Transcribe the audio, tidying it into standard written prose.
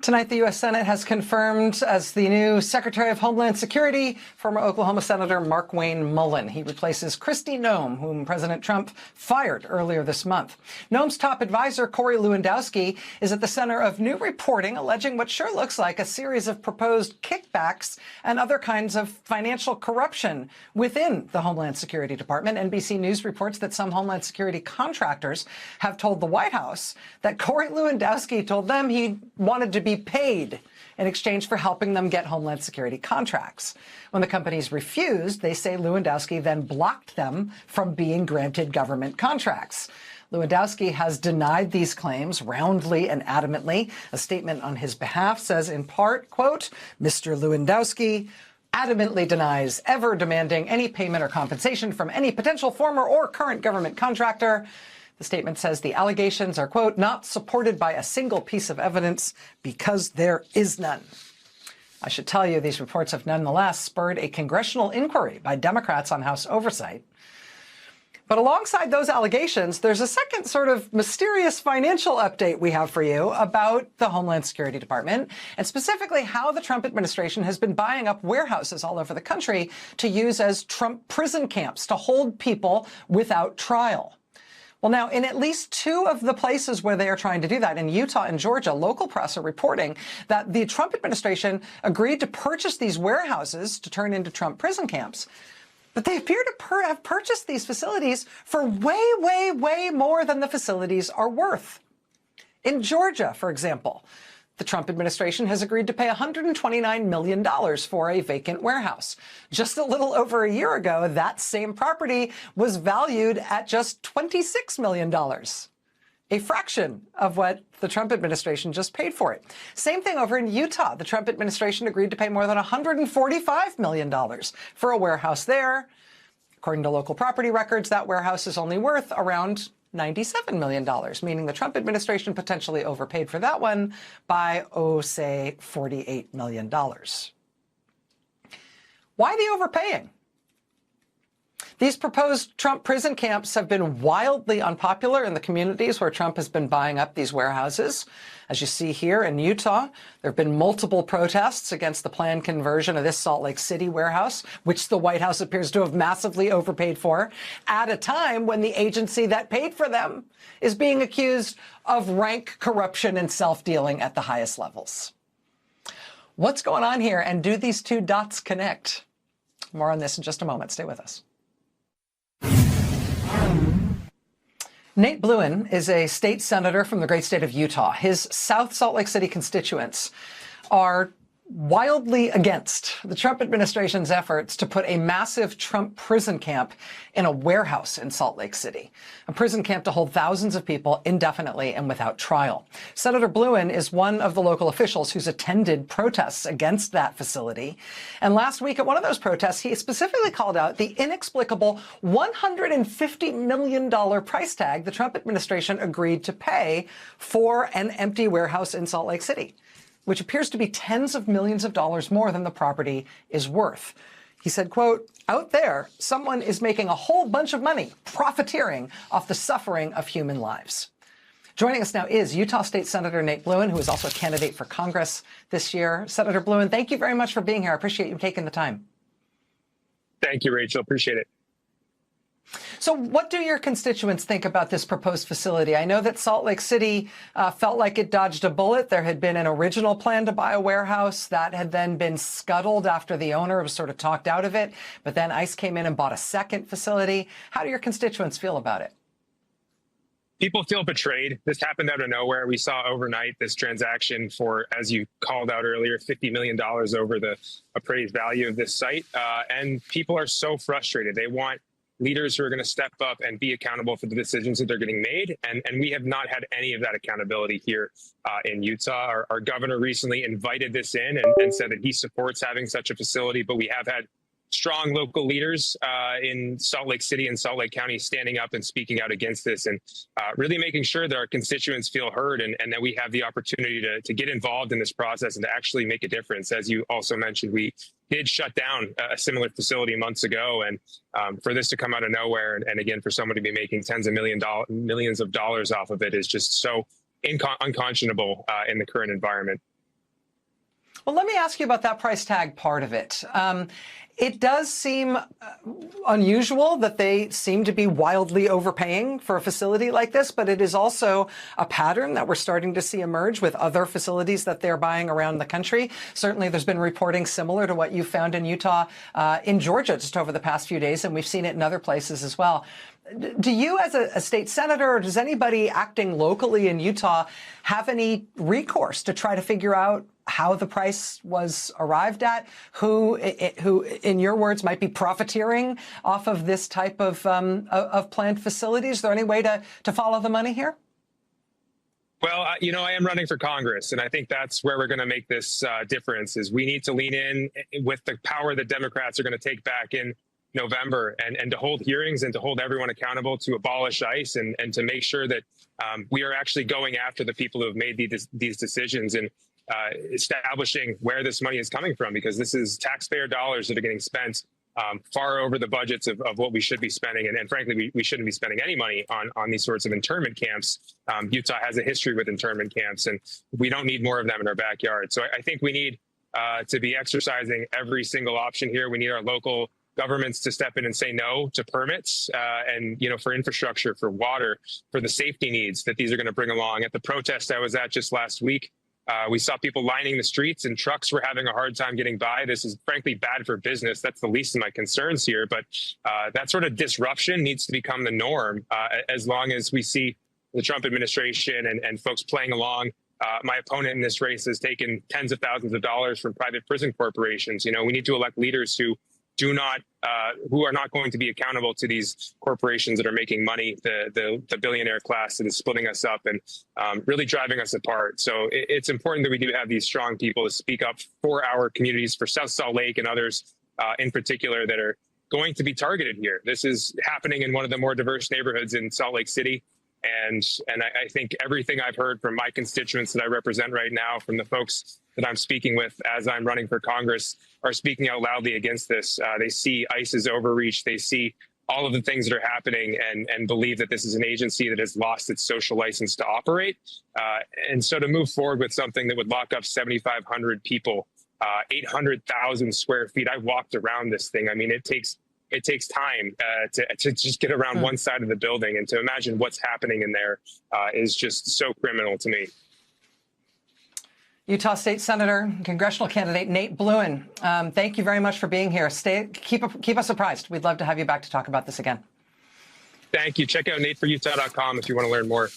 Tonight, the U.S. Senate has confirmed as the new Secretary of Homeland Security, former Oklahoma Senator Markwayne Mullin. He replaces Kristi Noem, whom President Trump fired earlier this month. Noem's top advisor, Corey Lewandowski, is at the center of new reporting alleging what sure looks like a series of proposed kickbacks and other kinds of financial corruption within the Homeland Security Department. NBC News reports that some Homeland Security contractors have told the White House that Corey Lewandowski told them he wanted to be paid in exchange for helping them get Homeland Security contracts. When the companies refused, they say Lewandowski then blocked them from being granted government contracts. Lewandowski has denied these claims roundly and adamantly. A statement on his behalf says in part, quote, Mr. Lewandowski adamantly denies ever demanding any payment or compensation from any potential former or current government contractor. The statement says the allegations are, quote, not supported by a single piece of evidence because there is none. I should tell you, these reports have nonetheless spurred a congressional inquiry by Democrats on House oversight. But alongside those allegations, there's a second sort of mysterious financial update we have for you about the Homeland Security Department, and specifically how the Trump administration has been buying up warehouses all over the country to use as Trump prison camps to hold people without trial. Well, now, in at least two of the places where they are trying to do that, in Utah and Georgia, local press are reporting that the Trump administration agreed to purchase these warehouses to turn into Trump prison camps. But they appear to have purchased these facilities for way, way, way more than the facilities are worth. In Georgia, for example, the Trump administration has agreed to pay $129 million for a vacant warehouse. Just a little over a year ago, that same property was valued at just $26 million, a fraction of what the Trump administration just paid for it. Same thing over in Utah. The Trump administration agreed to pay more than $145 million for a warehouse there. According to local property records, that warehouse is only worth around $97 million, meaning the Trump administration potentially overpaid for that one by, say, $48 million. Why the overpaying? These proposed Trump prison camps have been wildly unpopular in the communities where Trump has been buying up these warehouses. As you see here in Utah, there have been multiple protests against the planned conversion of this Salt Lake City warehouse, which the White House appears to have massively overpaid for, at a time when the agency that paid for them is being accused of rank corruption and self-dealing at the highest levels. What's going on here, and do these two dots connect? More on this in just a moment. Stay with us. Nate Bluin is a state senator from the great state of Utah. His South Salt Lake City constituents are wildly against the Trump administration's efforts to put a massive Trump prison camp in a warehouse in Salt Lake City, a prison camp to hold thousands of people indefinitely and without trial. Senator Bluin is one of the local officials who's attended protests against that facility. And last week at one of those protests, he specifically called out the inexplicable $150 million price tag the Trump administration agreed to pay for an empty warehouse in Salt Lake City, which appears to be tens of millions of dollars more than the property is worth. He said, quote, out there, someone is making a whole bunch of money profiteering off the suffering of human lives. Joining us now is Utah State Senator Nate Bluin, who is also a candidate for Congress this year. Senator Bluin, thank you very much for being here. I appreciate you taking the time. Thank you, Rachel. Appreciate it. So what do your constituents think about this proposed facility? I know that Salt Lake City felt like it dodged a bullet. There had been an original plan to buy a warehouse that had then been scuttled after the owner was sort of talked out of it. But then ICE came in and bought a second facility. How do your constituents feel about it? People feel betrayed. This happened out of nowhere. We saw overnight this transaction for, as you called out earlier, $50 million over the appraised value of this site. And people are so frustrated. They want leaders who are going to step up and be accountable for the decisions that they're getting made. And we have not had any of that accountability here in Utah. Our governor recently invited this in and said that he supports having such a facility, but we have had strong local leaders in Salt Lake City and Salt Lake County standing up and speaking out against this, and really making sure that our constituents feel heard and that we have the opportunity to get involved in this process and to actually make a difference. As you also mentioned, we did shut down a similar facility months ago, and for this to come out of nowhere and again for someone to be making tens of millions of dollars off of it is just so unconscionable in the current environment. Well, let me ask you about that price tag part of it. It does seem unusual that they seem to be wildly overpaying for a facility like this, but it is also a pattern that we're starting to see emerge with other facilities that they're buying around the country. Certainly, there's been reporting similar to what you found in Utah, in Georgia just over the past few days, and we've seen it in other places as well. Do you, as a state senator, or does anybody acting locally in Utah have any recourse to try to figure out how the price was arrived at, who, in your words, might be profiteering off of this type of planned facilities? Is there any way to follow the money here? Well, I am running for Congress, and I think that's where we're going to make this difference. Is we need to lean in with the power that Democrats are going to take back in November, and to hold hearings and to hold everyone accountable, to abolish ICE, and to make sure that we are actually going after the people who have made these decisions, and establishing where this money is coming from, because this is taxpayer dollars that are getting spent far over the budgets of what we should be spending. And frankly, we shouldn't be spending any money on these sorts of internment camps. Utah has a history with internment camps, and we don't need more of them in our backyard. So I think we need to be exercising every single option here. We need our local governments to step in and say no to permits, and for infrastructure, for water, for the safety needs that these are going to bring along. At the protest I was at just last week, we saw people lining the streets, and trucks were having a hard time getting by. This is frankly bad for business. That's the least of my concerns here. But that sort of disruption needs to become the norm as long as we see the Trump administration and folks playing along. My opponent in this race has taken tens of thousands of dollars from private prison corporations. We need to elect leaders who are not going to be accountable to these corporations that are making money, the billionaire class that is splitting us up and really driving us apart. So it's important that we do have these strong people to speak up for our communities, for South Salt Lake and others in particular that are going to be targeted here. This is happening in one of the more diverse neighborhoods in Salt Lake City. And I think everything I've heard from my constituents that I represent right now, from the folks that I'm speaking with as I'm running for Congress, are speaking out loudly against this. They see ICE's overreach. They see all of the things that are happening and believe that this is an agency that has lost its social license to operate. And so to move forward with something that would lock up 7,500 people, 800,000 square feet. I walked around this thing. I mean, it takes time to just get around one side of the building, and to imagine what's happening in there is just so criminal to me. Utah State Senator, congressional candidate Nate Bluin, thank you very much for being here. Keep us apprised. We'd love to have you back to talk about this again. Thank you. Check out nateforutah.com if you want to learn more.